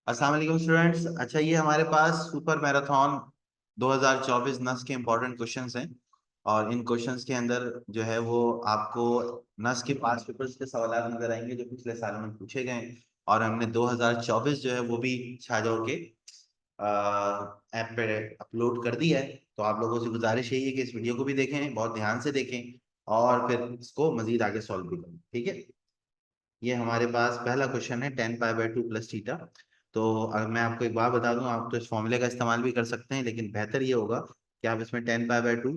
अस्सलाम वालेकुम स्टूडेंट्स। अच्छा, ये हमारे पास सुपर मैराथन 2024 नस के इम्पोर्टेंट क्वेश्चंस हैं। और इन क्वेश्चंस के अंदर जो है वो आपको नस के पास पेपर्स के सवाल नजर आएंगे जो पिछले सालों में पूछे गए हैं। और हमने 2024 जो है वो भी छाजोड़ के ऐप पे अपलोड कर दिया है। तो आप लोगों से गुजारिश यही है कि इस वीडियो को भी देखें, बहुत ध्यान से देखें और फिर इसको मजीद आगे सॉल्व भी करें। ठीक है। ये हमारे पास पहला क्वेश्चन है 10 पाई/2 प्लस थीटा। तो अगर मैं आपको एक बात बता दूं, आप तो इस फॉर्मूले का इस्तेमाल भी कर सकते हैं, लेकिन बेहतर ये होगा कि आप इसमें 10 पाई/2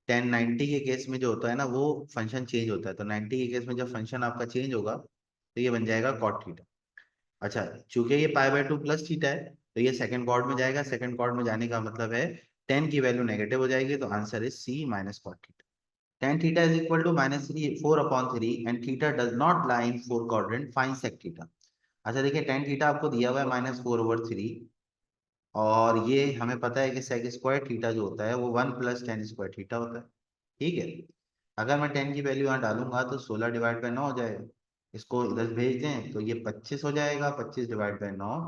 1090 के केस में जो होता है ना वो फंक्शन चेंज होता है। तो 90 के केस में जब फंक्शन आपका चेंज होगा तो ये बन जाएगा कॉट थीटा। अच्छा, चूंकि ये पाई/2 प्लस थीटा है तो ये सेकंड कॉर्ड में जाएगा। सेकंड कॉर्ड में जाने का मतलब है 10 की वैल्यू नेगेटिव हो जाएगी, तो answer is C minus cot theta. tan theta is equal to -4/3 and theta does not lie in four quadrant, find sec theta। अच्छा देखिए, tan थीटा आपको दिया हुआ है -4/3 और ये हमें पता है कि sec स्क्वायर थीटा जो होता है वो 1 + tan² थीटा होता है। ठीक है। अगर मैं tan की वैल्यू यहाँ डालूंगा तो 16/9 हो जाएगा। इसको इधर भेज दें तो ये 25 हो जाएगा। 25/9,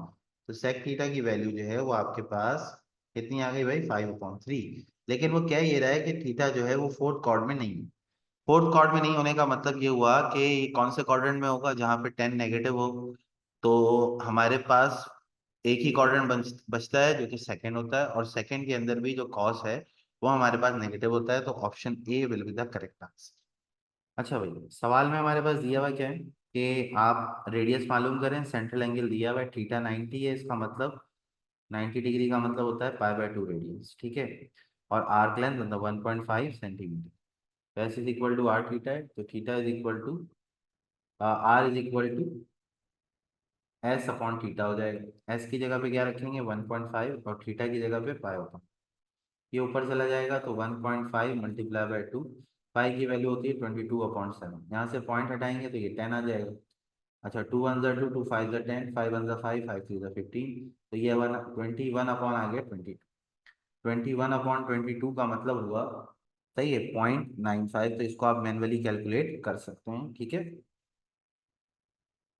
तो sec थीटा की वैल्यू जो है वो आपके पास कितनी आ गई भाई? 5/3। लेकिन वो कह ये रहा है कि थीटा जो है वो फोर्थ कॉर्ड में नहीं है। फोर्थ क्वाड्रेंट में नहीं होने का मतलब ये हुआ कि ये कौन से क्वाड्रेंट में होगा जहां पे 10 नेगेटिव हो। तो हमारे पास एक ही क्वाड्रेंट बचता है जो कि सेकंड होता है, और सेकंड के अंदर भी जो कॉस है वो हमारे पास नेगेटिव होता है। तो option A will be the correct answer. अच्छा भाई, सवाल में हमारे पास दिया हुआ क्या है कि आप रेडियस मालूम करें। सेंट्रल एंगल दिया हुआ है थीटा 90 है, इसका मतलब 90 डिग्री का मतलब होता है पाई/2 रेडियस। ठीक है। और आर्क लेंथ मतलब 1.5 centimetre. S is equal to R theta है, तो theta is equal to R is equal to S upon theta हो जाएगा। एस की जगह पे क्या रखेंगे? 1.5, और थीटा की जगह पे पाई होगा। ये ऊपर चला जाएगा तो 1.5 मल्टीप्लाई बाई 2। पाई की वैल्यू होती है 22/7। यहाँ से पॉइंट हटाएंगे तो ये 10 आ जाएगा। अच्छा, 2 1 2, 2 5 10, 5 1 5, 5 3 15। तो ये 21 अपॉन आ गया 22। 21/22 का मतलब हुआ, सही है, 0.95। तो इसको आप मैन्युअली कैलकुलेट कर सकते हैं। ठीक है।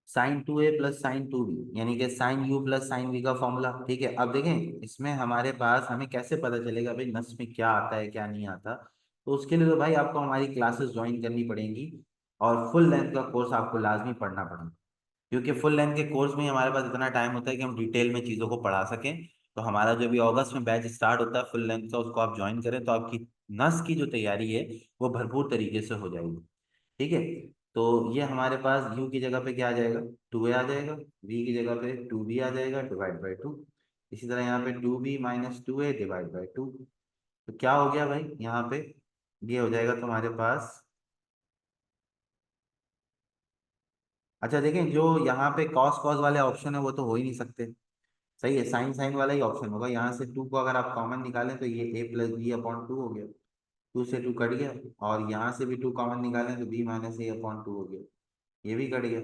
sin 2a plus sin 2b यानी कि sin u plus sin v का फॉर्मूला। ठीक है। अब देखें इसमें हमारे पास हमें कैसे पता चलेगा भाई नस में क्या आता है क्या नहीं आता। तो उसके लिए तो भाई आपको हमारी क्लासेस ज्वाइन करनी पड़ेंगी और फुल लेंथ का कोर्स आपको लाजमी पढ़ना पड़ेगा। क्योंकि फुल लेंथ के कोर्स में ही हमारे पास इतना टाइम होता है कि हम डिटेल में चीज़ों को पढ़ा सकें। तो हमारा जो भी अगस्त में बैच स्टार्ट होता है फुल लेंथ का, उसको आप ज्वाइन करें तो आपकी नस की जो तैयारी है वो भरपूर तरीके से हो जाएगी। ठीक है। तो ये हमारे पास u की जगह पे क्या आ जाएगा? 2a आ जाएगा। v की जगह पे 2b आ जाएगा डिवाइड बाई 2। इसी तरह यहाँ पे 2b minus 2a divide by 2। तो क्या हो गया भाई यहाँ पे? ये हो जाएगा तुम्हारे पास। अच्छा देखें, जो यहाँ पे कॉस कॉस वाले ऑप्शन है वो तो हो ही नहीं सकते। सही है, साइन साइन वाला ही ऑप्शन होगा। यहाँ से 2 को अगर आप कॉमन निकालें तो ये a + b/2 हो गया। 2 से 2 कट गया। और यहाँ से भी 2 कॉमन निकालें तो b - a/2 हो गया। ये भी कट गया।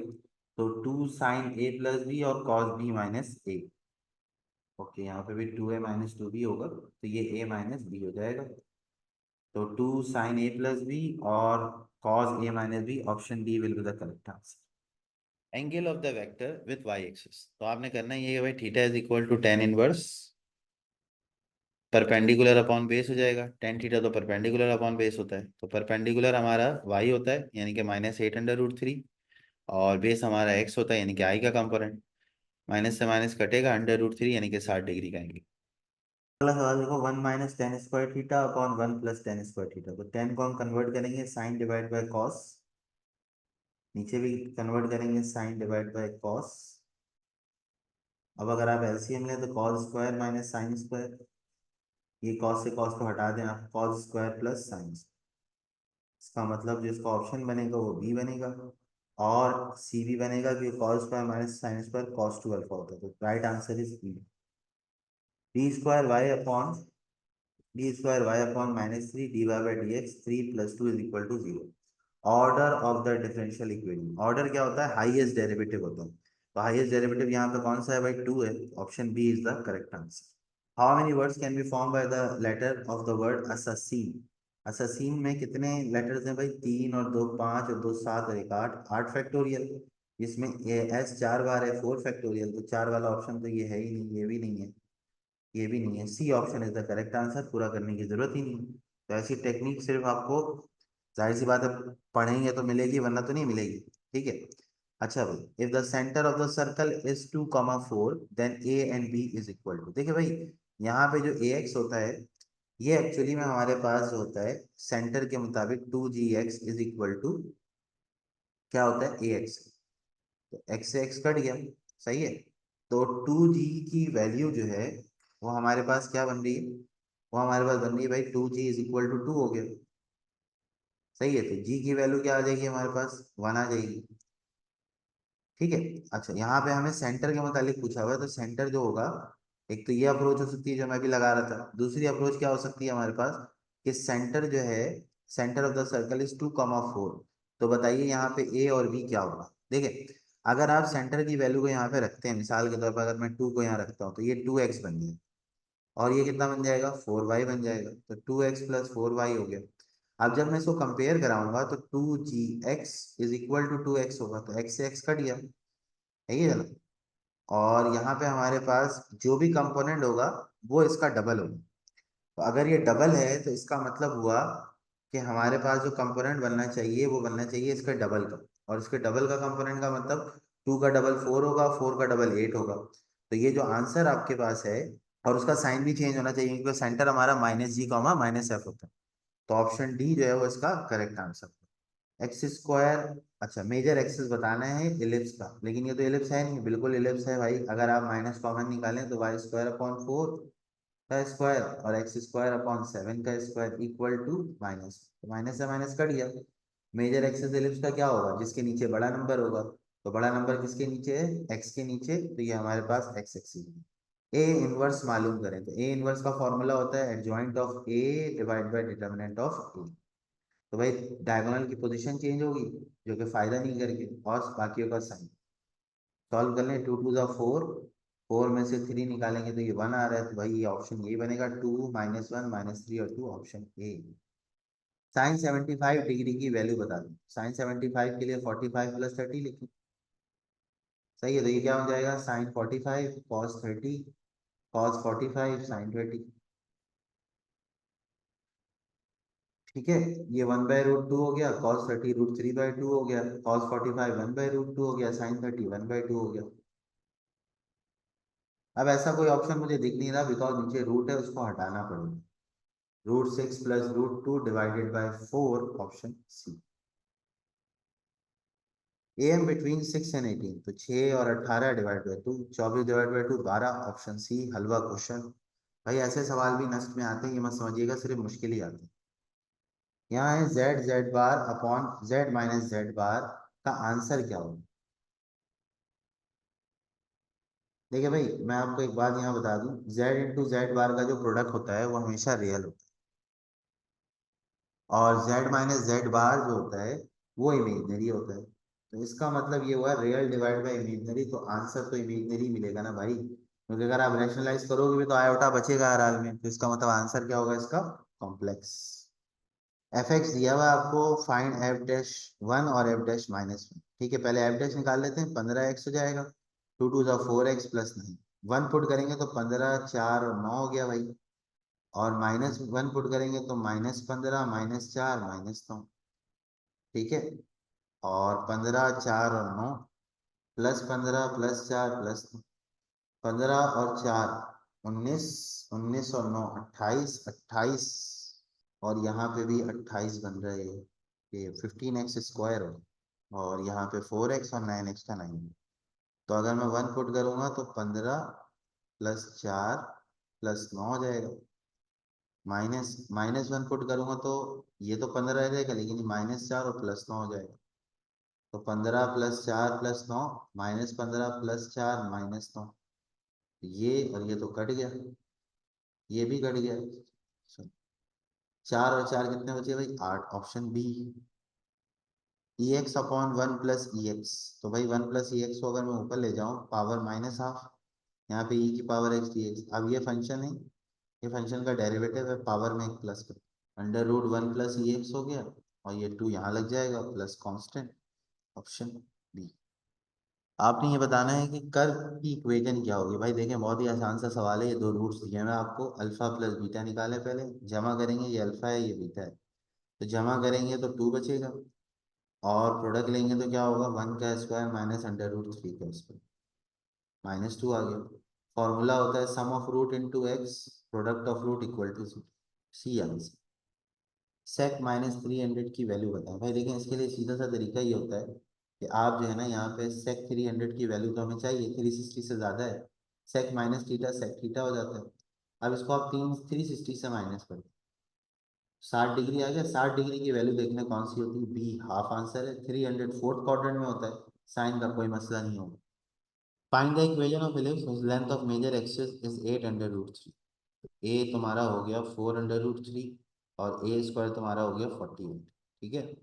तो 2 sin a + b और cos b - a। ओके, यहाँ पे भी 2a - 2b होगा तो ये a - b हो जाएगा। तो 2 sin a + b और cos a - b, option D will be the correct answer. Angle of the vector with Y axis. तो आपने करना ये है भाई, theta is equal to tan inverse perpendicular upon base हो जाएगा। tan थीटा तो परपेंडिकुलर अपॉन बेस होता है, तो परपेंडिकुलर हमारा y होता है यानी कि -8√3, और बेस हमारा x होता है यानी कि i का कंपोनेंट। माइनस से माइनस कटेगा, √3 यानी कि 60 डिग्री का एंगल। अगला सवाल देखो, 1 - tan² theta upon 1 + tan² theta. तो tan को हम कन्वर्ट करेंगे साइन डिवाइड बाय कॉस, नीचे भी कन्वर्ट करेंगे साइन डिवाइड बाय कॉस। अब अगर आप एलसीएम लें तो cos square minus sine square. ये कॉस से कॉस को हटा दें आप, कॉस स्क्वायर प्लस साइन। इसका मतलब जो इसका ऑप्शन बनेगा वो बी बनेगा। और सी भी बनेगा क्योंकि cos square minus sine square cos2 alpha होता है। तो right answer is B. d² y अपॉन -3 dy/dx 3 + 2 = 0। Order of the differential equation. Order क्या होता है? हाईएस्ट डेरिवेटिव होता है। तो हाईएस्ट डेरिवेटिव यहाँ पे कौन सा है भाई? 2 है। Option B is the correct answer. How many words can be form by the letter of the word assassin? Assassin में कितने लेटर्स हैं भाई? 3 और 2 5 और 2 7 और 1 8, 8 फैक्टोरियल। इसमें एस 4 बार है 4 फैक्टोरियल, तो 4 वाला ऑप्शन तो ये है ही नहीं, ये भी नहीं है, ये भी नहीं है। C option is the correct answer, पूरा करने की जरूरत ही नहीं है। तो ऐसी टेक्निक सिर्फ आपको, जाहिर सी बात है, पढ़ेंगे तो मिलेगी, वरना तो नहीं मिलेगी। ठीक है। अच्छा भाई, if the centre of the circle is 2,4 then A and B is equal to. देखिए भाई, यहाँ पे जो ए एक्स होता है, ये एक्चुअली में हमारे पास जो होता है सेंटर के मुताबिक 2g(x) इज इक्वल टू क्या होता है, ए एक्स। तो एक्स से एक्स कट गया, सही है। तो 2g की वैल्यू जो है वो हमारे पास क्या बन रही है, वो हमारे पास बन रही है भाई 2g इज इक्वल टू 2 हो गया। सही है, तो g की वैल्यू क्या आ जाएगी हमारे पास, 1 आ जाएगी। ठीक है। अच्छा, यहाँ पे हमें सेंटर के मुतालिक पूछा हुआ है, तो सेंटर जो होगा, एक तो ये अप्रोच हो सकती है जो मैं भी लगा रहा था, दूसरी अप्रोच क्या हो सकती है हमारे पास, कि सेंटर जो है, centre of the circle is 2,4। तो बताइए यहाँ पे ए और बी क्या होगा। देखिए, अगर आप सेंटर की वैल्यू को यहाँ पे रखते हैं, मिसाल के तौर पर अगर मैं 2 को यहाँ रखता हूँ, तो ये 2x बन गया, और ये कितना बन जाएगा, 4y बन जाएगा। तो 2x प्लस 4y हो गया। अब जब मैं इसको कंपेयर कराऊंगा, तो 2g(x) is equal to 2x होगा, तो x से x कट गया, है ये ना। और यहाँ पे हमारे पास जो भी कंपोनेंट होगा वो इसका डबल होगा। तो अगर ये डबल है, तो इसका मतलब हुआ कि हमारे पास जो कंपोनेंट बनना चाहिए वो बनना चाहिए इसके डबल का। और इसके डबल का कंपोनेंट का मतलब 2 का डबल 4 होगा, 4 का डबल 8 होगा। तो ये जो आंसर आपके पास है, और उसका साइन भी चेंज होना चाहिए, क्योंकि सेंटर हमारा -g, -f होता है। तो ऑप्शन डी जो है वो इसका करेक्ट आंसर। एक्स स्क्वायर, अच्छा मेजर एक्सिस बताना है इलिप्स का, लेकिन ये तो इलिप्स है नहीं, बिल्कुल इलिप्स है भाई। अगर आप माइनस कॉमन निकालें तो y² अपॉन 4 का स्क्वायर और x² अपॉन 7 का स्क्वायर इक्वल टू माइनस, तो माइनस से माइनस कट गया। मेजर एक्सिस इलिप्स का क्या होगा, जिसके नीचे बड़ा नंबर होगा। तो बड़ा नंबर किसके नीचे है, एक्स के नीचे, तो ये हमारे पास एक्स एक्सिस। ए इनवर्स मालूम करें, तो ए इनवर्स का फॉर्मूला होता है adjoint of A divide by determinant of A. तो भाई डायगोनल की पोजीशन चेंज होगी, जो कि फायदा नहीं करके, और बाकियों का साइन। सॉल्व कर लें, 2 टू द 4, 4 में से 3 निकालेंगे तो ये 1 आ रहा है, तो भाई ये ऑप्शन ये बनेगा, 2 -1 -3 और 2, ऑप्शन ए। साइन 75 डिग्री की वैल्यू बता दें, साइन 75 के लिए 45 + 30 लिखें। सही है, तो ये क्या हो जाएगा, साइन 45 cos 30 cos 45 sin 20। ठीक है, ये 1/√2 हो गया, cos 30 √3/2 हो गया, cos 45 1/√2 हो गया, sin 30 1/2 हो गया। अब ऐसा कोई ऑप्शन मुझे दिख नहीं रहा, बिकॉज नीचे रूट है, उसको हटाना पड़ेगा। √6 + √2 divided by 4, option C. am between 6 and 18, तो 6 और 18 divide by 2, 24 divide by 2 12, option C. हलवा क्वेश्चन। भाई ऐसे सवाल भी नस्ट में आते हैं, ये मत समझिएगा सिर्फ मुश्किल ही आते हैं। यहाँ है z(z)(z)(z) का आंसर क्या होगा। देखिए भाई, मैं आपको एक बात यहाँ बता दूं, z × z का जो प्रोडक्ट होता है वो हमेशा रियल होता है, और z - z जो होता है वो इमेजनरी होता है। तो इसका मतलब ये हुआ रियल डिवाइड बाय इमेजनरी, तो आंसर तो इमेजनरी मिलेगा ना भाई, क्योंकि अगर आप रैशनलाइज करोगे भी तो आयोटा बचेगा हर हाल में, तो इसका मतलब आंसर क्या होगा इसका, कॉम्प्लेक्स। एफ एक्स दिया हुआ है आपको, फाइंड f'(1) और f'(-1). ठीक है, पहले f' निकाल लेते हैं, 15x हो जाएगा, 2 टू द 4x + 9। 1 पुट करेंगे तो 15, 4 और 9 हो गया भाई, और -1 पुट करेंगे तो -15 -4 -9। ठीक है, और 15, 4 और 9, +15 +4 +9, 15 और 4 19, 19 और 9 28, 28, और यहाँ पे भी 28 बन रहा है, ये 15x² हो, और यहाँ पे 4x और 9x का 9। तो अगर मैं 1 पुट करूंगा तो 15 +4 +9 हो जाएगा, -1 पुट करूंगा तो ये तो 15 रह जाएगा, लेकिन -4 और +9 हो जाएगा। तो 15 +4 +9, -15 +4 -9, ये और ये तो कट गया, ये भी कट गया। 4 और 4 कितने बचे भाई, 8, ऑप्शन बी। ex/1 + ex, तो भाई 1 + ex को अगर मैं ऊपर ले जाऊं, पावर -12, यहाँ पे e की पावर x dx। अब ये फंक्शन है, ये फंक्शन का डेरिवेटिव है, पावर में एक प्लस कर, √1 + ex हो गया, और ये 2 यहाँ लग जाएगा प्लस कांस्टेंट, ऑप्शन बी। आपने ये बताना है कि कर्व की इक्वेशन क्या होगी। भाई देखें, बहुत ही आसान सा सवाल है। ये दो रूट्स दिए हैं मैं आपको, अल्फा प्लस बीटा निकालें। पहले जमा करेंगे, ये अल्फा है ये बीटा है, तो जमा करेंगे तो 2 बचेगा, और प्रोडक्ट लेंगे तो क्या होगा, 1 का स्क्वायर माइनस अंडर रूट 3 का स्क्वायर, -2 आ गया। फॉर्मूला होता है sum of root into x, product of root equal to C. C answer. Sec -300 की वैल्यू बताएं। भाई देखें, इसके लिए सीधा सा तरीका ये होता है कि आप जो है ना, यहाँ पे सेक 300 की वैल्यू तो हमें चाहिए, 360 से ज़्यादा है। Sec minus theta sec theta हो जाता है। अब इसको आप 360 से माइनस करो, 60 डिग्री आ गया। 60 डिग्री की वैल्यू देखना कौन सी होती है, बी हाफ आंसर है। 300 फोर्थ क्वाड्रेंट में होता है, साइन का कोई मसला नहीं होगा। Find the equation of ellipse whose length of major axis is 8 under root 3। ए तुम्हारा हो गया 4 अंडर रूट 3, और ए स्क्वायर तुम्हारा हो गया 48। ठीक है।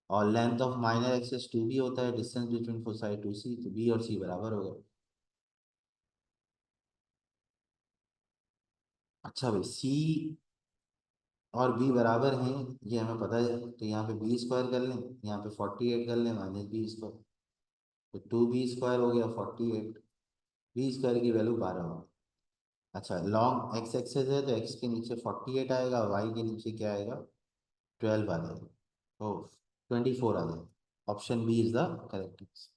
और लेंथ ऑफ माइनर एक्सिस 2 भी होता है, डिस्टेंस बिटवीन फोसाई 2 सी, तो बी और सी बराबर होगा। अच्छा भाई, सी और बी बराबर हैं, ये हमें पता है, तो यहाँ पे बी स्क्वायर कर लें, यहाँ पे 48 कर लें माइनस बी स्क्वायर, तो 2b² हो गया 48। बी स्क्वायर की वैल्यू 12 होगा। अच्छा, लॉन्ग एक्स एक्सेस है तो एक्स के नीचे 48 आएगा, वाई के नीचे क्या आएगा, 12 आ जाएगा। ओ, 24 आ जाएगा। Option B is the correct answer.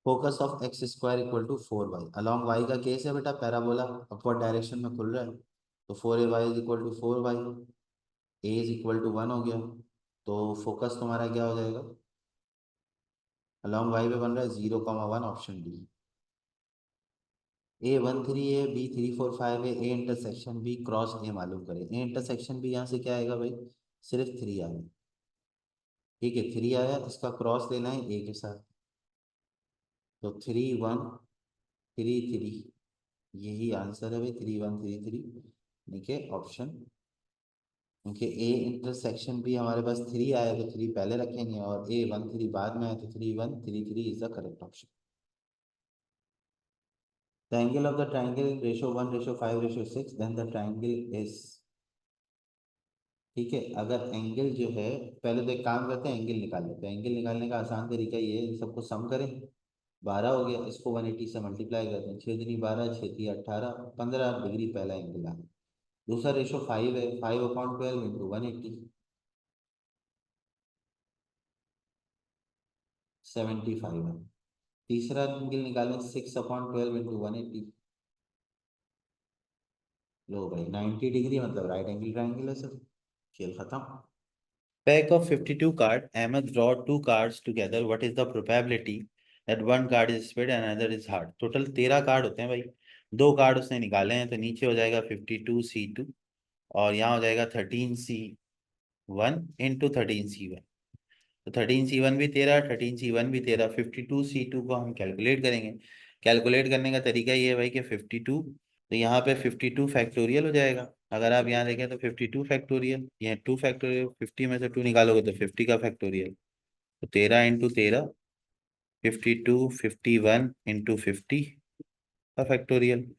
Focus of X square equal to 4 Y, along Y का केस है बेटा, पैराबोला अपवर्ड डायरेक्शन में खुल रहा है, तो 4a y is equal to 4 Y, A is equal to 1 हो गया। तो फोकस तुम्हारा क्या हो जाएगा, अलॉन्ग वाई पे बन रहा है 0,1, ऑप्शन डी। A13 है, B345 है, A intersection B cross A मालूम करें। ए इंटरसेक्शन बी यहाँ से क्या आएगा भाई, सिर्फ 3 आएगा। ठीक है, 3 आया, इसका क्रॉस लेना है ए के साथ, तो 3 1 3 3, यही आंसर है भाई, 3 1 3 3। ठीक है, ऑप्शन, क्योंकि ए इंटरसेक्शन भी हमारे पास 3 आया तो 3 पहले रखेंगे, और A13 बाद में आया तो 3 1 3 3 is the correct option. The angle of the triangle /1/5/6, then the triangle is. ठीक है, अगर एंगल जो है, पहले तो एक काम करते हैं, एंगल निकाल लेते हैं। एंगल निकालने का आसान तरीका ये है, इन सबको सम करें। 12 हो गया, इसको 180 से मल्टीप्लाई करते हैं, 6 दूनी 12, 6 तिया 18, 15 डिग्री पहला एंगल आ। दूसरा रेशो 5 है, 5/12 इंटू 180, 75 है। तीसरा एंगल निकालें, 6/12 इंटू 180, लो भाई 90 डिग्री, मतलब राइट एंगल ट्राइंगल है सर। खेल खत्म। Pack of 52 card, Ahmed draw two cards together. What is the probability that one card is split and another is hard? Total 13 card होते हैं भाई, 2 कार्ड उसने निकाले हैं, तो नीचे हो जाएगा 52C2, और यहाँ हो जाएगा 13C1 इंटू 13C1। तो 13C1 भी 13, 13C1 भी 13, 52C2 को हम कैलकुलेट करेंगे। कैलकुलेट करने का तरीका ये है भाई कि 52, तो यहाँ पे 52 फैक्टोरियल हो जाएगा। अगर आप यहाँ देखें तो 52 फैक्टोरियल, यहाँ 2 फैक्टोरियल, 50 में से 2 निकालोगे तो 50 का फैक्टोरियल, तो 13 इंटू 13, 52, 51 इंटू 50 का फैक्टोरियल,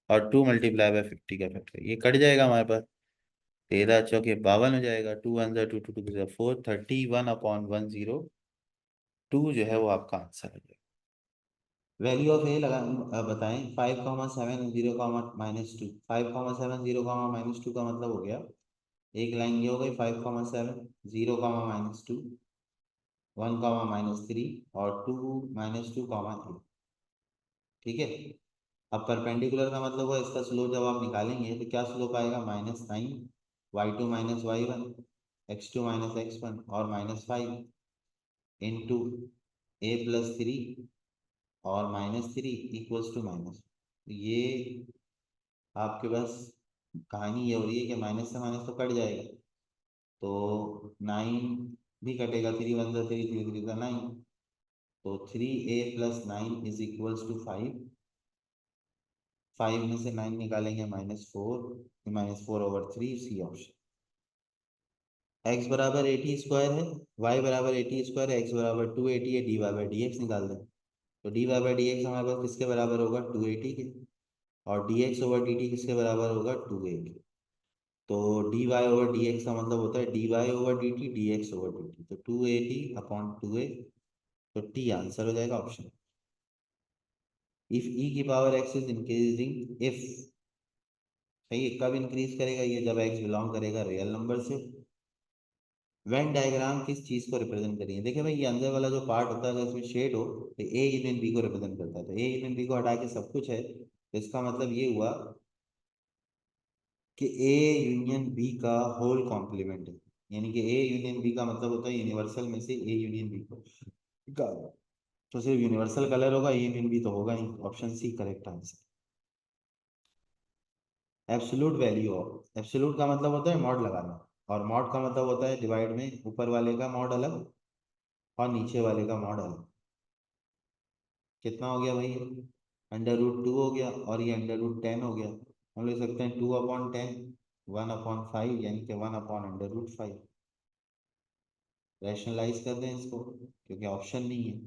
और 2 मल्टीप्लाई बाय 50 का फैक्टोरियल। ये कट जाएगा हमारे पास, 13 × 4 = 52 हो जाएगा, 2 1 2 2 2 4, 31/102 जो है वो आपका आंसर है। वैल्यू ऑफ ए लगा बताएं। 5,7 0, -2, 5,7 0, -2 का मतलब हो गया, एक लाइन ये हो गई 5,7 0, -2, 1, -3, और 2 -2, 8। ठीक है। अब परपेंडिकुलर का मतलब है, इसका स्लोप जब आप निकालेंगे तो क्या स्लोप आएगा, -9, y2 -y1, x2 -x1, और -5 इंटू A+3, और -3 इक्वल्स टू माइनस। ये आपके पास कहानी ये हो रही है कि माइनस से माइनस तो कट जाएगा, तो 9 भी कटेगा, 3 1 3 3 3 9, तो 3a+9 इज इक्वल्स टू 5। 5 में से 9 निकालेंगे, -4, -4/3, सी ऑप्शन। x बराबर 80 स्क्वायर है, y बराबर 80 स्क्वायर है, x बराबर 280 है, dy/dx निकाल दें। तो dy/dx हमारे पास किसके बराबर होगा, 280 के, और dx/dt किसके बराबर होगा, 2a के। तो dy/dx का मतलब होता है dy/dt, dx/dt, तो 280/2a, तो टी आंसर हो जाएगा, ऑप्शन। इफ ई की power x is increasing, if, सही है, कब इंक्रीज करेगा ये, जब एक्स बिलोंग करेगा रियल नंबर से। वेन डायग्राम किस चीज को रिप्रेजेंट करिए, देखिए भाई ये अंदर वाला जो पार्ट होता है अगर इसमें शेड हो तो ए यूनियन बी को रिप्रेजेंट करता है, तो ए यूनियन बी को हटा के सब कुछ है, तो इसका मतलब ये हुआ कि ए यूनियन बी का होल कॉम्प्लीमेंट है, यानी कि ए यूनियन बी का मतलब होता है यूनिवर्सल में से ए यूनियन बी का, तो सिर्फ यूनिवर्सल कलर होगा, ए यूनियन बी तो होगा नहीं, option C correct answer. Absolute value of, absolute का मतलब होता है मॉड लगाना, और मॉड का मतलब होता है डिवाइड में ऊपर वाले का मॉड अलग और नीचे वाले का मॉड अलग। कितना हो गया भाई, अंडर रूट 2 हो गया और ये अंडर रूट 10 हो गया। हम लिख सकते हैं 2/10, 1/5, यानी कि 1/√5। रैशनलाइज कर दें इसको क्योंकि ऑप्शन नहीं है,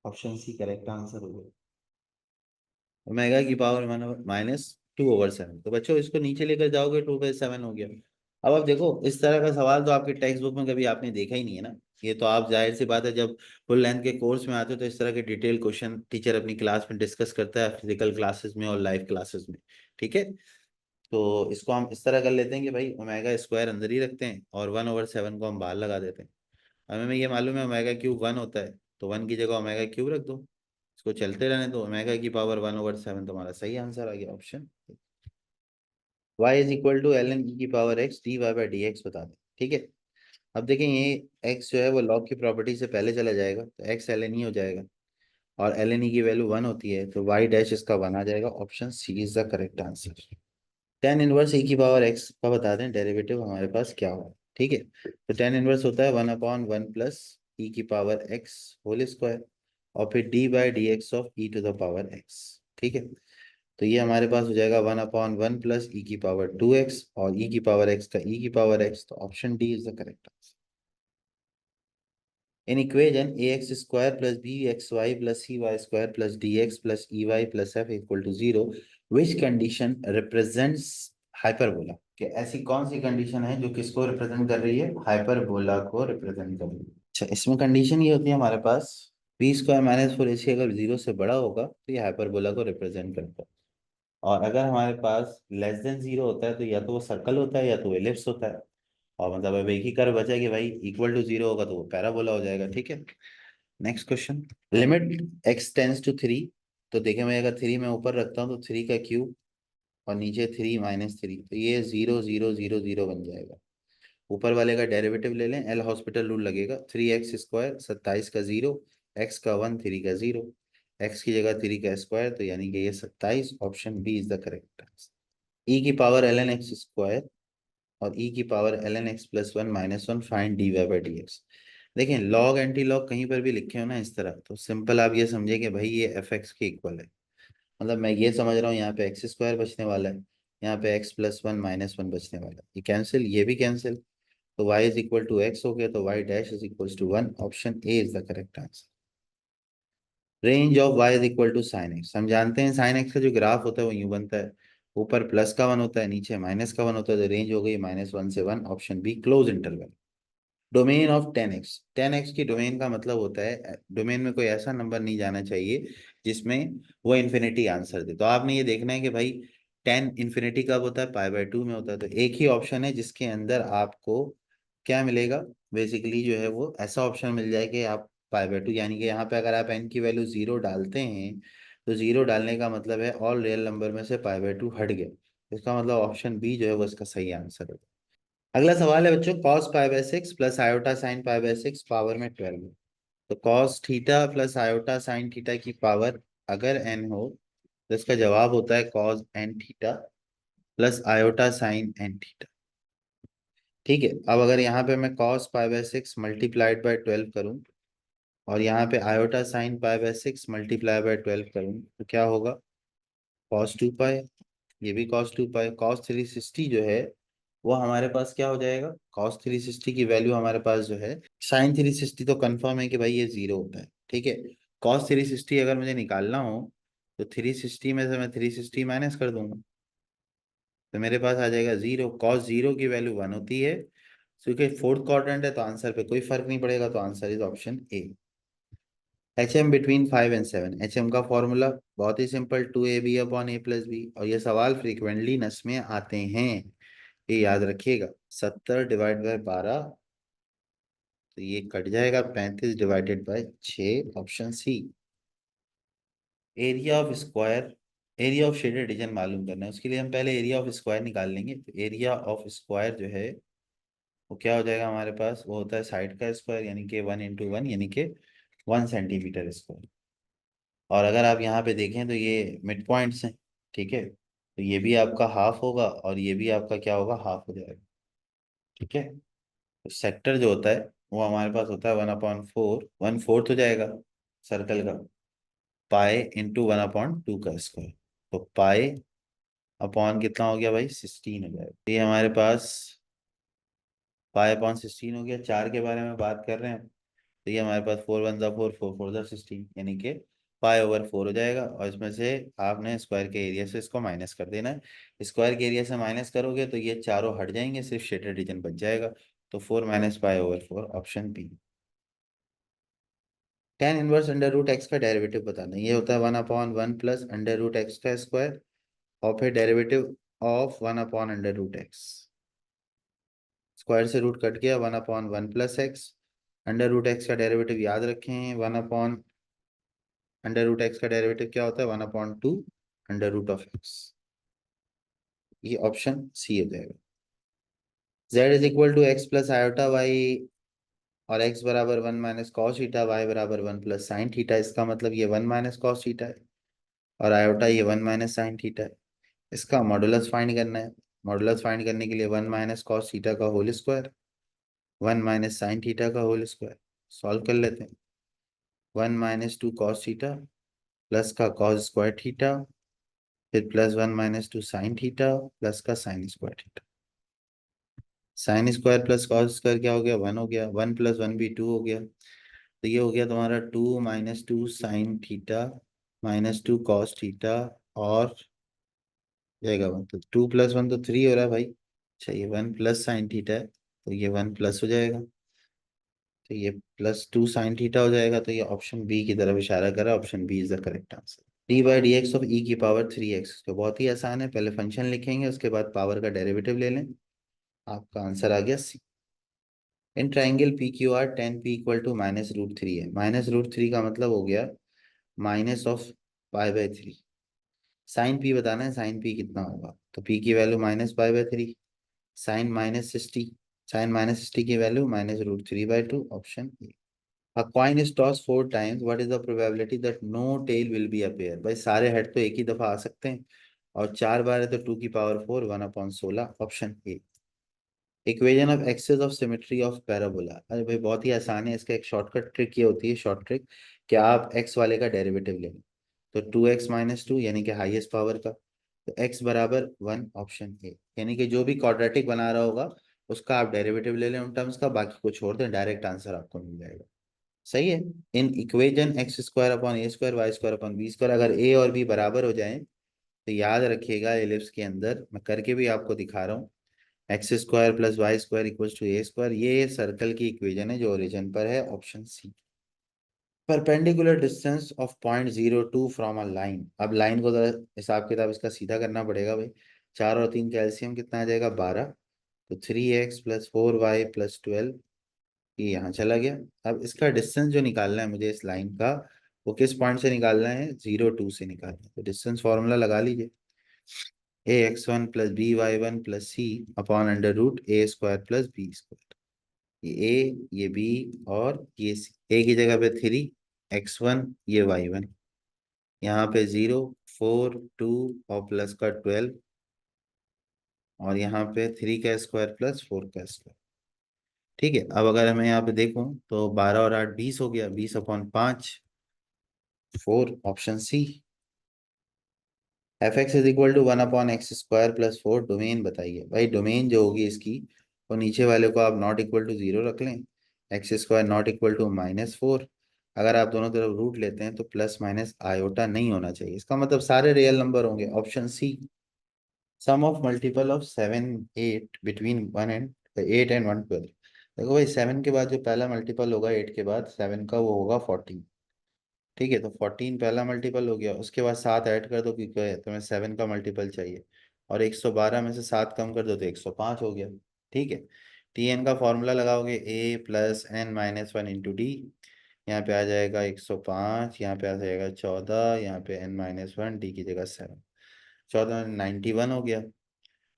ऑप्शन सी करेक्ट आंसर हो गया। ओमेगा की पावर -2/7, तो बच्चों इसको नीचे लेकर जाओगे 2/7 हो गया। अब आप देखो इस तरह का सवाल तो आपके टेक्स्ट बुक में कभी आपने देखा ही नहीं है ना, ये तो आप जाहिर सी बात है जब फुल लेंथ के कोर्स में आते हो तो इस तरह के डिटेल क्वेश्चन टीचर अपनी क्लास में डिस्कस करता है, फिजिकल क्लासेस में और लाइव क्लासेस में। ठीक है, तो इसको हम इस तरह कर लेते हैं कि भाई ओमेगा स्क्वायर अंदर ही रखते हैं और 1/7 को हम बाहर लगा देते हैं। हमें ये मालूम है ओमेगा क्यूब 1 होता है, तो 1 की जगह ओमेगा क्यूब रख दो, इसको चलते रहने दो, ओमेगा की पावर 1/7 तुम्हारा सही आंसर आ गया option. y is equal to l n की power x d y by D x बता दें। ठीक है, अब देखें ये x जो है वो लॉग की प्रॉपर्टी से पहले चला जाएगा तो x एल एन ई हो जाएगा, और एल एन ई की वैल्यू 1 होती है तो y डैश इसका 1 आ जाएगा, option C is the correct answer. Tan inverse E की पावर एक्स का बता दें डेरिवेटिव हमारे पास क्या होगा। ठीक है, तो टेन इनवर्स होता है 1/1 प्लस ई की पावर एक्स होल स्क्वायर, और फिर D by D X of E to the power X. ठीक है, तो ये हमारे पास हो जाएगा 1/1 प्लस ई की पावर 2x, और ई की पावर एक्स का ई की पावर एक्स, तो option D is the correct answer. In equation A X square plus B X Y plus C Y square plus D X plus E Y plus F equal to 0, which condition represents hyperbola, कि ऐसी कौन सी condition है जो किसको represent कर रही है, hyperbola को रिप्रेजेंट कर रही है। अच्छा, इसमें कंडीशन ये होती है हमारे पास बी स्क्वायर माइनस फोर ए सी अगर 0 से बड़ा होगा तो ये हाइपरबोला को रिप्रेजेंट करता है, और अगर हमारे पास लेस देन 0 होता है तो या तो वो सर्कल होता है या तो एलिप्स होता है, और मतलब अब एक ही कर्व बचा कि भाई इक्वल टू 0 होगा तो वो पैराबोला हो जाएगा। ठीक है, next question, limit X tends to 3, तो देखें मैं अगर 3 में ऊपर रखता हूँ तो 3 का क्यूब और नीचे 3 - 3, तो ये 0 0 0 0 बन जाएगा। ऊपर वाले का डेरिवेटिव ले लें, एल हॉस्पिटल रूल लगेगा, 3x² 27 का 0, x का 1 3 का 0, x की जगह 3 का स्क्वायर, तो यानी कि ये 27, option B is the correct answer. E की power l n x square और ई की power l n x plus 1 -1 find d y by D x. देखें लॉग एंटी लॉग कहीं पर भी लिखे हो ना इस तरह, तो सिंपल आप ये समझे कि भाई ये एफ एक्स के इक्वल है, मतलब मैं ये समझ रहा हूँ यहाँ पे एक्स स्क्वायर बचने वाला है, यहाँ पे x+1 -1 बचने वाला है, ये कैंसिल ये भी कैंसिल, तो y is equal to X हो गया, तो y dash is equal to 1, option A is the correct answer. Range of y is equal to sine X, हम जानते हैं साइन एक्स का जो ग्राफ होता है वो यूं बनता है, ऊपर प्लस का 1 होता है नीचे माइनस का 1 होता है, तो रेंज हो गई -1 से 1, option be close interval. Domain of 10x, 10x की डोमेन का मतलब होता है डोमेन में कोई ऐसा नंबर नहीं जाना चाहिए जिसमें वो इन्फिनिटी आंसर दे, तो आपने ये देखना है कि भाई 10 इन्फिनिटी कब होता है, π/2 में होता है, तो एक ही ऑप्शन है जिसके अंदर आपको क्या मिलेगा, बेसिकली जो है वो ऐसा ऑप्शन मिल जाए कि आप π/2, यानी कि यहाँ पे अगर आप n की वैल्यू 0 डालते हैं तो 0 डालने का मतलब है ऑल रियल नंबर में से π/2 हट गया, इसका मतलब ऑप्शन बी जो है वो इसका सही आंसर है। अगला सवाल है बच्चों, cos π/6 plus iota sine π/6 power में 12, तो cos theta plus iota sine theta की पावर अगर n हो तो इसका जवाब होता है cos n theta plus iota sign n theta. ठीक है, अब अगर यहाँ पे मैं cos π/6 मल्टीप्लाइड बाय 12 करूँ और यहाँ पे आयोटा साइन π/6 मल्टीप्लाई बाय 12 करूँ तो क्या होगा, cos 2π, ये भी cos 2π, cos 360 जो है वो हमारे पास क्या हो जाएगा, cos 360 की वैल्यू हमारे पास जो है, sin 360 तो कंफर्म है कि भाई ये 0 होता है। ठीक है, cos 360 अगर मुझे निकालना हो तो 360 में से मैं 360 माइनस कर दूंगा, तो मेरे पास आ जाएगा 0, cos 0 की वैल्यू 1 होती है, क्योंकि फोर्थ क्वाड्रेंट है तो आंसर पे कोई फर्क नहीं पड़ेगा, तो answer is option A. H M between 5 and 7, H M का फॉर्मूला बहुत ही सिंपल, 2ab/a+b, और ये सवाल फ्रीक्वेंटली नस में आते हैं, ये याद रखिएगा। 70/12, तो ये कट जाएगा, 35/6, option C. Area of square, area of shaded region मालूम करना है, उसके लिए हम पहले एरिया ऑफ स्क्वायर निकाल लेंगे। तो एरिया ऑफ स्क्वायर जो है वो क्या हो जाएगा हमारे पास, वो होता है साइड का स्क्वायर, यानी कि 1 × 1, यानी कि 1 cm²। और अगर आप यहाँ पे देखें तो ये मिड पॉइंट्स हैं, ठीक है, तो ये भी आपका हाफ होगा और ये भी आपका क्या होगा, हाफ हो जाएगा, ठीक है। तो सेक्टर जो होता है वो हमारे पास होता है 1/4, 1/4 हो जाएगा सर्कल का, पाए इंटू 1/2 का स्क्वायर। तो पाए अपॉन कितना हो गया भाई, 16 हो जाएगा। ये हमारे पास पाए/16 हो गया। 4 के बारे में बात कर रहे हैं, तो ये हमारे पास 4 × 1 = 4, 4 × 4 = 16, यानी कि पाई/4 हो जाएगा। और इसमें से आपने स्क्वायर के एरिया से इसको माइनस कर देना है। स्क्वायर के एरिया से माइनस करोगे तो ये चारों हट जाएंगे, सिर्फ शेडेड रीजन बच जाएगा। तो 4 - पाई/4, option B. tan inverse √x का डेरिवेटिव बताना, ये होता है 1/1 प्लस √x का स्क्वायर, और फिर डेरिवेटिव ऑफ 1/√x। स्क्वायर से रूट कट गया, 1/1 प्लस एक्स। √x का डेरिवेटिव याद रखें, √x का डेरिवेटिव क्या होता है, 1/2 √x। ये ऑप्शन सी हो जाएगा। z = x plus iota Y, और x बराबर 1 - cos थीटा, y बराबर 1 + sin थीटा। इसका मतलब ये 1 - cos थीटा है, और आयोटा ये 1 - sin थीटा है। इसका मॉडुलस फाइंड करना है। मॉडुलस फाइंड करने के लिए 1 - cos थीटा का होल स्क्वायर, 1 - sin थीटा का होल स्क्वायर, सॉल्व कर लेते हैं। 1 - 2 cos थीटा, प्लस का cos स्क्वायर थीटा, फिर प्लस 1 - 2 sin थीटा, प्लस का sin square theta. Sine square plus cos square क्या हो गया, 1 हो गया, 1 + 1 भी 2 हो गया। तो ये हो गया तुम्हारा 2 - 2 sin थीटा -2 cos थीटा, और जाएगा 1, तो 2 + 1 तो 3 हो रहा है भाई। अच्छा, ये 1 + sin थीटा है, तो ये 1 प्लस हो जाएगा, तो ये +2 sin थीटा हो जाएगा। तो ये ऑप्शन बी की तरफ इशारा कर रहा है, option B is the correct answer. d/dx of e⁻3x, तो बहुत ही आसान है, पहले फंक्शन लिखेंगे, उसके बाद पावर का डेरिवेटिव ले लें। आपका आंसर आ गया C. In triangle P Q R, tan p = -√3 है। -√3 का मतलब हो गया माइनस ऑफ π/3। साइन पी बताना है, साइन पी कितना होगा, तो पी की वैल्यू -π/3, साइन -60, साइन -60 की value -√3/2, option A. A coin is tossed 4 times. What is the probability that no tail will be a pair? भाई सारे हेड तो एक ही दफा आ सकते हैं, और 4 बार है तो 2⁴ 1/16, option A. Equation of axis of symmetry of parabola, अरे भाई बहुत ही आसान है, इसका एक शॉर्टकट ट्रिक ये होती है, शॉर्ट ट्रिक, कि आप एक्स वाले का डेरिवेटिव लें। तो 2x - 2 यानी कि हाईएस्ट पावर का, तो x बराबर 1, ऑप्शन ए। यानी कि जो भी क्वाड्रेटिक बना रहा होगा उसका आप डेरिवेटिव ले लें उन टर्म्स का, बाकी को छोड़ दें, डायरेक्ट आंसर आपको मिल जाएगा। सही है। In equation x² / a², y² / b², अगर a और b बराबर हो जाएं तो याद रखिएगा एलिप्स के अंदर, मैं करके भी आपको दिखा रहा हूँ, x² + y² = a², ये सर्कल की इक्वेशन है जो ओरिजिन पर है, option C. Perpendicular distance of point 0 2 from a line, अब लाइन को जरा हिसाब किताब इसका सीधा करना पड़ेगा भाई। 4 और 3 कैल्शियम कितना आ जाएगा, 12, तो 3x + 4y + 12, ये यहाँ चला गया। अब इसका डिस्टेंस जो निकालना है मुझे इस लाइन का, वो किस पॉइंट से निकालना है, 0 2 से निकालना है। तो डिस्टेंस फॉर्मूला लगा लीजिए, ax1 + by1 + c upon √a² + b²। ये a, ये b, और ये c। a की जगह पे 3, x1, ये y1, यहाँ पे 0 4 2 और प्लस का 12, और यहाँ पे 3 का स्क्वायर + 4 का स्क्वायर। ठीक है, अब अगर मैं यहाँ पे देखूं तो 12 और 8 20 हो गया, 20/5, 4, ऑप्शन सी। fx = 1/x² + 4, डोमेन बताइए भाई। डोमेन जो होगी इसकी, वो नीचे वाले को आप नॉट इक्वल टू 0 रख लें, x² नॉट इक्वल टू -4। अगर आप दोनों तरफ रूट लेते हैं तो प्लस माइनस आयोटा नहीं होना चाहिए, इसका मतलब सारे रियल नंबर होंगे, option C. Sum of multiple of 7 8 between 8 and 112। देखो भाई 7 के बाद जो पहला मल्टीपल होगा 8 के बाद 7 का, वो होगा 14। ठीक है, तो 14 पहला मल्टीपल हो गया, उसके बाद 7 ऐड कर दो क्योंकि तुम्हें 7 का मल्टीपल चाहिए, और 112 में से 7 कम कर दो तो 105 हो गया। ठीक है, टी एन का फॉर्मूला लगाओगे a+n-1 इंटू डी। यहाँ पे आ जाएगा 105, यहाँ पे आ जाएगा 14, यहाँ पे n-1, डी की जगह 7। 14 91 हो गया,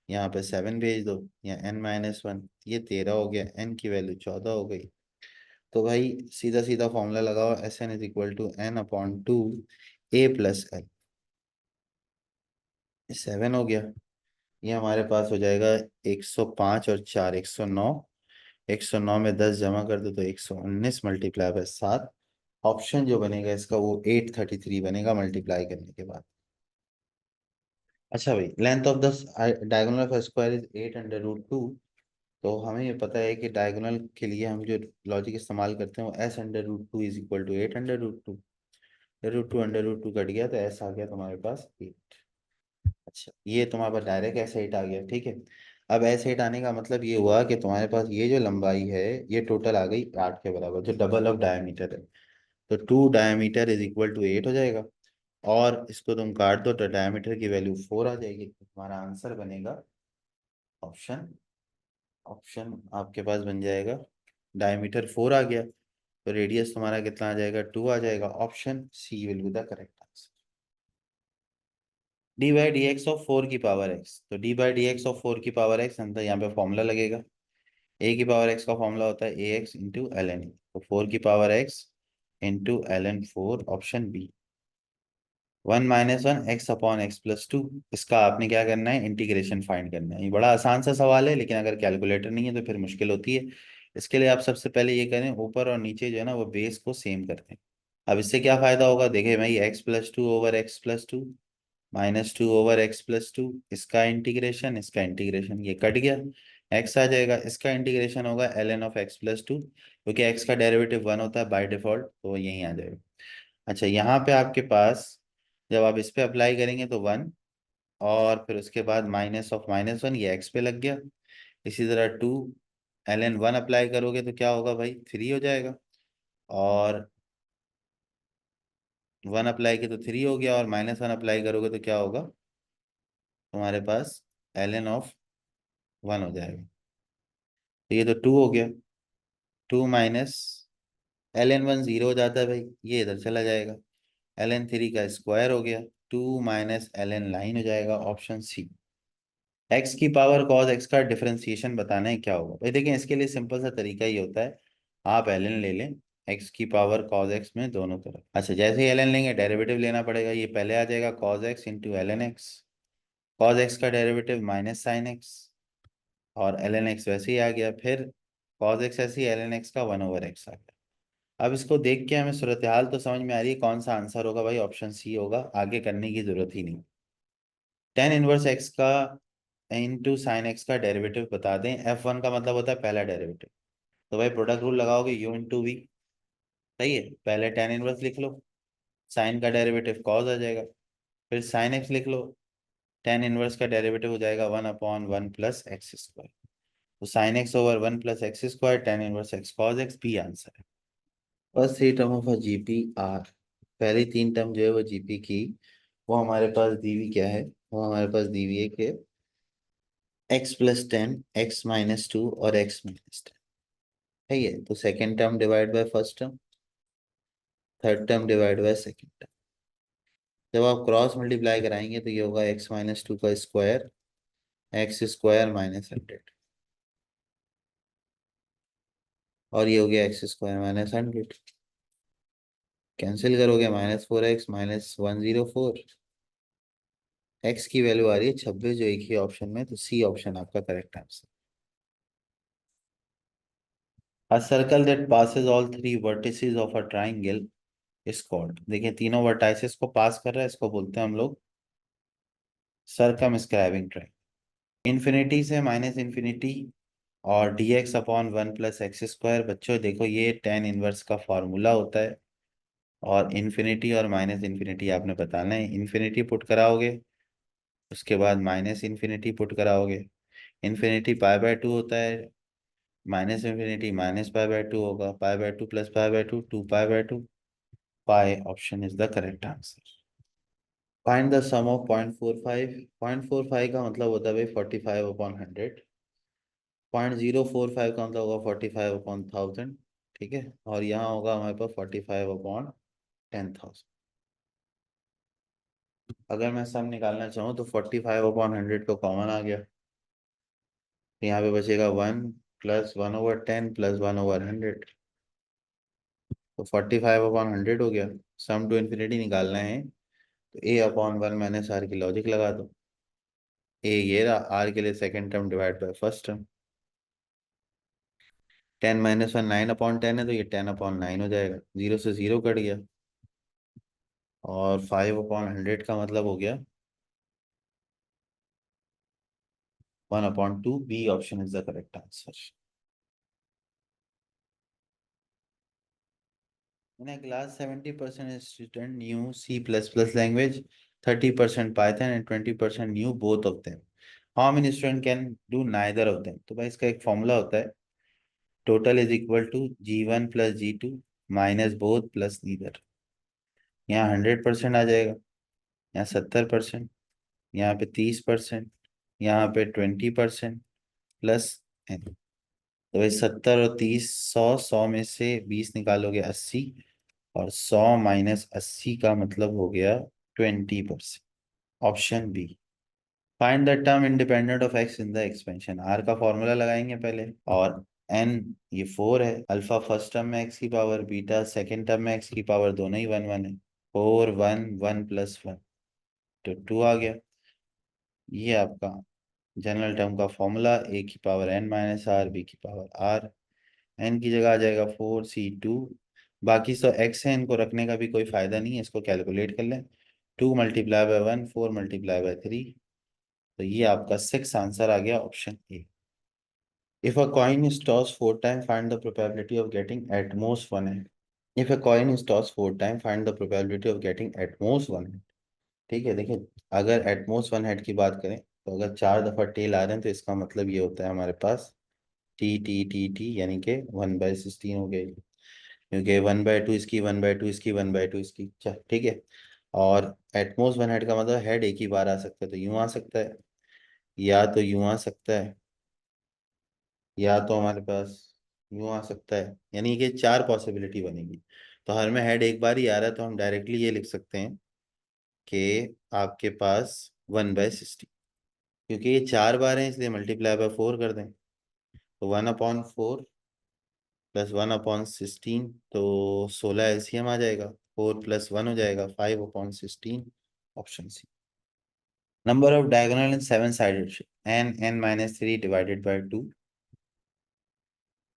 यहाँ पे 7 भेज दो, यहाँ n-1 ये 13 हो गया, n की वैल्यू 14 हो गई। तो भाई सीधा सीधा फॉर्मूला लगाओ, S N is equal to n/2 a+l। 7 हो गया, ये हमारे पास हो जाएगा 105 और 4 109। 109 में 10 जमा कर दो तो 119 मल्टीप्लाई बाय 7। ऑप्शन जो बनेगा इसका वो 833 बनेगा मल्टीप्लाई करने के बाद। अच्छा भाई, length of the diagonal of square is 8√2। तो हमें ये पता है कि डायगोनल के लिए हम जो लॉजिक इस्तेमाल करते हैं वो s√2 is equal to 8√2। √2 cut गया तो s आ गया तुम्हारे पास 8। अच्छा, ये तुम्हारे पास डायरेक्ट S8 आ गया। ठीक है, अब S8 आने का मतलब ये हुआ कि तुम्हारे पास ये जो लंबाई है ये टोटल आ गई 8 के बराबर, जो डबल ऑफ डायमीटर है। तो 2 डायमीटर इज इक्वल टू 8 हो जाएगा, और इसको तुम काट दो तो डायमीटर की वैल्यू 4 आ जाएगी। तो तुम्हारा आंसर बनेगा ऑप्शन, ऑप्शन आपके पास बन जाएगा, डायमीटर 4 आ गया तो रेडियस तुम्हारा कितना आ जाएगा, 2 आ जाएगा। Option C will be the correct answer. D by D X of 4 की पावर एक्स, तो D by D X of 4 की पावर एक्स अंदर यहाँ पे फॉर्मूला लगेगा। ए की पावर एक्स का फॉर्मूला होता है A X into L N, तो 4 की power X into L N 4, option B. 1 - 1 x/x+2, इसका आपने क्या करना है, इंटीग्रेशन फाइंड करना है। ये बड़ा आसान सा सवाल है, लेकिन अगर कैलकुलेटर नहीं है तो फिर मुश्किल होती है। इसके लिए आप सबसे पहले ये करें, ऊपर और नीचे जो है ना वो बेस को सेम कर दें। अब इससे क्या फायदा होगा, देखिए भाई, x+2/x+2 -2/x+2, इसका इंटीग्रेशन, इसका इंटीग्रेशन, ये कट गया, x आ जाएगा। इसका इंटीग्रेशन होगा ln ऑफ x+2, क्योंकि x का डेरिवेटिव 1 होता है बाय डिफॉल्ट, तो यही आ जाएगा। अच्छा, यहाँ पे आपके पास जब आप इस पे अप्लाई करेंगे तो 1, और फिर उसके बाद -(-1) ये x पे लग गया। इसी तरह 2 ln 1 अप्लाई करोगे तो क्या होगा भाई, 3 हो जाएगा, और 1 अप्लाई किया तो 3 हो गया, और -1 अप्लाई करोगे तो क्या होगा तुम्हारे पास, ln ऑफ 1 हो जाएगा। तो ये तो 2 हो गया, 2 माइनस ln 1 0 हो जाता है भाई, ये इधर चला जाएगा, ln 3 का स्क्वायर हो गया, 2 माइनस ln 9 हो जाएगा, ऑप्शन सी। एक्स की पावर कॉस एक्स का डिफरेंशिएशन बताना है क्या होगा भाई, देखें इसके लिए सिंपल सा तरीका ही होता है, आप ln ले लें एक्स की पावर कॉस एक्स में दोनों तरफ। अच्छा, जैसे ही ln लेंगे डेरिवेटिव लेना पड़ेगा, ये पहले आ जाएगा cos x into ln x, cos x का डेरिवेटिव माइनस साइन एक्स, और ln एक्स वैसे ही आ गया, फिर cos x ऐसे ही ln x का 1/x आ गया। अब इसको देख के हमें सूरत हाल तो समझ में आ रही है, कौन सा आंसर होगा भाई, ऑप्शन सी होगा, आगे करने की जरूरत ही नहीं। tan इनवर्स x का इंटू साइन एक्स का डेरिवेटिव बता दें, f1 का मतलब होता है पहला डेरिवेटिव, तो भाई प्रोडक्ट रूल लगाओगे u इंटू वी। सही है, पहले tan इनवर्स लिख लो, साइन का डेरिवेटिव cos आ जाएगा, फिर साइन एक्स लिख लो, tan इनवर्स का डेरिवेटिव हो जाएगा 1/1 प्लस एक्स स्क्वायर, तो sine x over 1 + x², tan inverse x cos x, B answer है। First 3 term of GP R, पहली 3 टर्म जो है वो जीपी की, वो हमारे पास दी हुई क्या है, वो हमारे पास दी हुई है कि x+10, x-2 और x-10 है ये। तो second term divide by first term, third term divide by second term. जब आप क्रॉस मल्टीप्लाई कराएंगे तो ये होगा x-2 का स्क्वायर, x² -100, और ये हो गया x² -100, कैंसिल करोगे -4x -104, एक्स की वैल्यू आ रही है 26 जो एक ही ऑप्शन में, तो सी ऑप्शन आपका correct answer. A circle that passes all 3 vertices of a triangle is called, देखिए तीनों वर्टाइसेस को पास कर रहा है, इसको बोलते हैं हम लोग सर्कमस्क्राइबिंग ट्राइंगल। इन्फिनिटी से -इन्फिनिटी और dx/1 + x², बच्चों देखो ये tan इनवर्स का फॉर्मूला होता है, और इन्फिनिटी और -इन्फिनिटी आपने बताना है, इन्फिनिटी पुट कराओगे, उसके बाद -इन्फिनिटी पुट कराओगे, इन्फिनिटी π/2 होता है, -इन्फिनिटी -π/2 होगा, π/2 + π/2 2π/2, pi option is the correct answer. Find the sum of 0.45. 0.45 का मतलब होता है भाई 45/100. 0.045 का मतलब होगा 45/1000. ठीक है, और यहाँ होगा हमारे पास 45/10,000. अगर मैं सम निकालना चाहूँ तो 45/100 को कॉमन आ गया, तो यहाँ पे बचेगा 1 + 1/10 + 1/100. तो 45/100 हो गया. सम टू इन्फिनिटी निकालना है तो a/1 - r की लॉजिक लगा दो. ए ये रहा, आर के लिए second term divide by first term. 10 - 1 9/10 है, तो ये 10/9 हो जाएगा. 0 से 0 कट गया, और 5/100 का मतलब हो गया 1/2. B option is the correct answer. In a class, 70% student knew C++ language, 30% Python and 20% knew both of them. How many student can do neither of them? तो भाई इसका एक फॉर्मूला होता है, total is equal to G1 + G2 minus both plus neither. यहाँ 100% आ जाएगा, यहाँ 70%, यहाँ पे 30%, यहाँ पे 20% प्लस n. तो भाई 70 और 30, 100, 100 में से 20 निकालोगे 80, और 100 - 80 का मतलब हो गया 20%. Option B. Find the term independent of x in the expansion. R का फॉर्मूला लगाएंगे पहले, और एन ये 4 है. अल्फा फर्स्ट टर्म में एक्स की पावर, बीटा सेकेंड टर्म में एक्स की पावर, दोनों ही 1 1 है. 4 1 1 + 1 तो 2 आ गया. ये आपका जनरल टर्म का फॉर्मूला, ए की पावर n - r, बी की पावर r. एन की जगह आ जाएगा 4c2. बाकी सब एक्स है, इनको रखने का भी कोई फायदा नहीं है, इसको कैलकुलेट कर लें. 2 × 1, 4 × 3, तो ये आपका 6 आंसर आ गया, option A. If a coin is toss 4 time, find the probability of getting at most 1 head. If a coin is toss 4 time, find the probability of getting at most 1 head. ठीक है, देखिए, अगर at most 1 head की बात करें, तो अगर 4 दफा टेल आ रहे हैं, तो इसका मतलब ये होता है हमारे पास टी टी टी टी, यानी कि 1/16 हो गया, क्योंकि 1/2 इसकी, 1/2 इसकी, 1/2 इसकी. अच्छा, ठीक है. और एटमोस्ट 1 हेड का मतलब हेड एक ही बार आ सकता है, तो यूं आ सकता है, या तो यूं आ सकता है, या तो हमारे पास यूं आ सकता है. यानी कि 4 पॉसिबिलिटी बनेगी. तो हर में हेड एक बार ही आ रहा है, तो हम डायरेक्टली ये लिख सकते हैं कि आपके पास 1/60, क्योंकि ये 4 बार है, इसलिए मल्टीप्लाई बाय 4 कर दें, तो 1/4 + 1/16, तो 16 एलसीएम आ जाएगा. 4 + 1 हो जाएगा 5/16, option C. Number of diagonal in 7 sided n/3 divided by 2.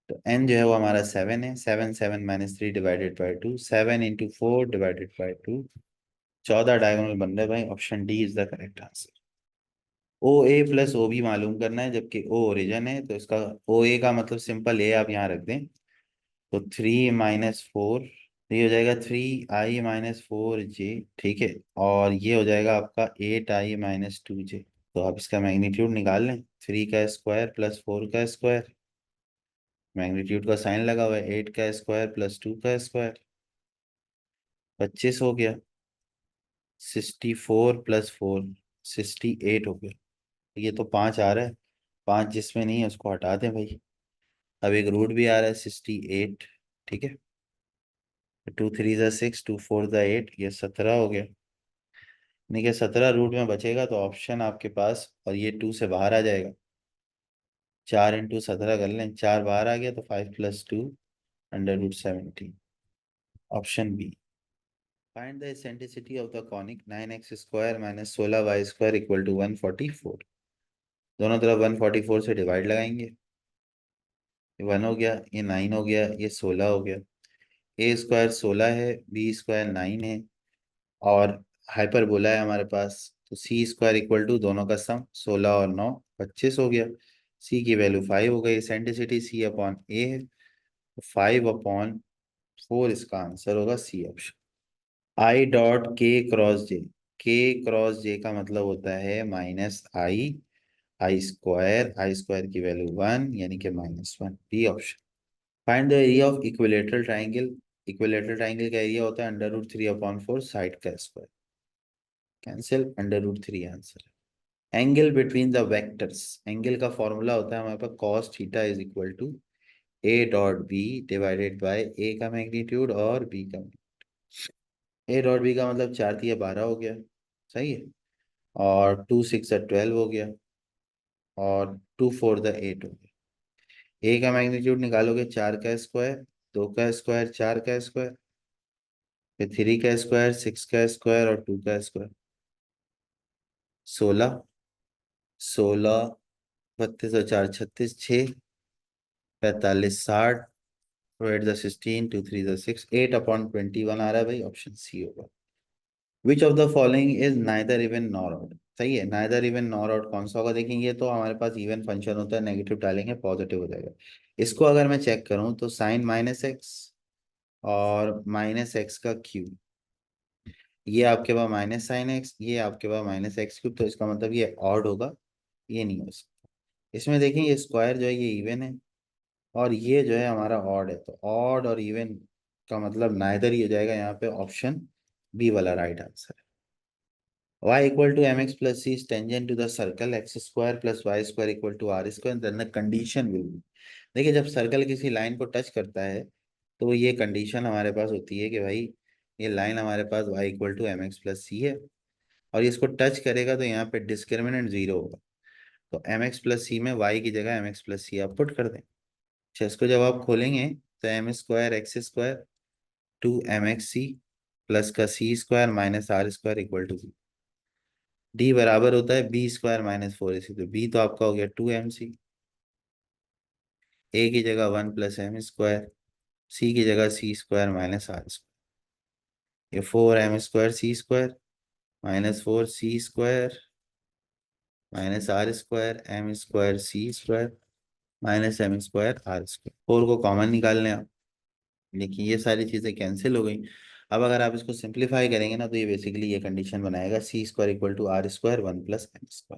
तो n जो है वो हमारा 7 है. 7 7 -3 divided by 2, 7 × 4 divided by 2. 14 diagonal बन रहे भाई, option D is the correct answer. O A + O B मालूम करना है, जबकि ओ ओरिजन है, तो इसका ओ ए का मतलब सिंपल ए आप यहाँ रख दें, तो 3 - 4, तो ये हो जाएगा 3i - 4j. ठीक है, और ये हो जाएगा आपका 8i - 2j. तो आप इसका मैग्नीट्यूड निकाल लें. 3 का स्क्वायर + 4 का स्क्वायर, मैग्नीट्यूड का साइन लगा हुआ है, 8 का स्क्वायर + 2 का स्क्वायर, 25 हो गया. 64 + 4, 68 हो गया. ये तो 5 आ रहा है, 5 जिसमें नहीं है उसको हटा दें भाई. अब एक रूट भी आ रहा है 68. ठीक है, 2 3 × 6, 2 4 × 8, ये 17 हो गया. यानी कि 17 रूट में बचेगा, तो ऑप्शन आपके पास, और ये 2 से बाहर आ जाएगा. 4 × 17 कर लें, 4 बाहर आ गया, तो 5 + 2 √17, option B. Find the eccentricity of the conic 9x² - 16y² = 144. दोनों तरफ 144 से डिवाइड लगाएंगे. ये 1 हो गया, ये 9 हो गया, ये 16 हो गया. a² 16 है, b² 9 है, और हाइपरबोला है हमारे पास, तो c² = दोनों का सम 16 और 9 25 हो गया. c की वैल्यू 5 हो गई. एसेंट्रिसिटी c/a है, तो 5/4 इसका आंसर होगा, सी ऑप्शन. I.K×J. K×J का मतलब होता है -i, I² की वैल्यू 1, यानी कि -1, B option. Find the area of equilateral triangle equilateral triangle का एरिया होता है √3/4 साइड का square, cancel, √3 answer. Angle between the vectors, angle का फॉर्मूला होता है हमारे पास cos theta is equal to A.B divided by A का मैग्नीट्यूड और B का, A.B का मतलब 4×3 = 12 हो गया, सही है, और 2×6 = 12 हो गया, और 2×4 = 8 हो गया। A का मैग्नीट्यूड निकालोगे 4 का स्क्वायर, 2 का स्क्वायर, 4 का स्क्वायर, फिर 3 का स्क्वायर, 6 का स्क्वायर और 2 का स्क्वायर, 16, 16, 32 और 4 36, 6, 45, 60, 2 8 = 16, 2 3 = 6, 8/21 आ रहा है भाई, ऑप्शन सी होगा। Which of the following is neither even nor odd, सही है, नाइदर इवन नॉर ऑड कौन सा होगा, देखेंगे तो हमारे पास इवन फंक्शन होता है, नेगेटिव डालेंगे पॉजिटिव हो जाएगा। इसको अगर मैं चेक करूं तो साइन -x और -x का क्यूब, ये आपके पास -sin x, ये आपके पास -x3, तो इसका मतलब ये ऑड होगा, ये नहीं हो सकता। इसमें देखें ये स्क्वायर जो है ये इवन है, और ये जो है हमारा ऑड है, तो ऑड और इवन का मतलब नाइदर ही हो जाएगा, यहाँ पे ऑप्शन बी वाला राइट आंसर है। y = mx + c is tangent to the circle x² + y² = r², then the condition will be, देखिए जब सर्कल किसी लाइन को टच करता है तो ये कंडीशन हमारे पास होती है कि भाई ये लाइन हमारे पास y = mx + c है, और ये इसको टच करेगा तो यहाँ पे डिस्क्रिमिनेंट 0 होगा, तो mx + c में y की जगह mx + c आप पुट कर दें। अच्छा, इसको जब आप खोलेंगे तो m² x² 2mxc प्लस का c² -r² = 0, डी बराबर होता है b² - 4ac, तो b तो आपका हो गया 2mc, a की जगह 1 + m², c की जगह c² - r², ये 4m² c² -4c² -r² m² c² -m² r², 4 को कॉमन निकाल लें आप, देखिए ये सारी चीज़ें कैंसिल हो गई। अब अगर आप इसको सिंप्लीफाई करेंगे ना तो ये बेसिकली ये कंडीशन बनाएगा c² = r², 1 + m²।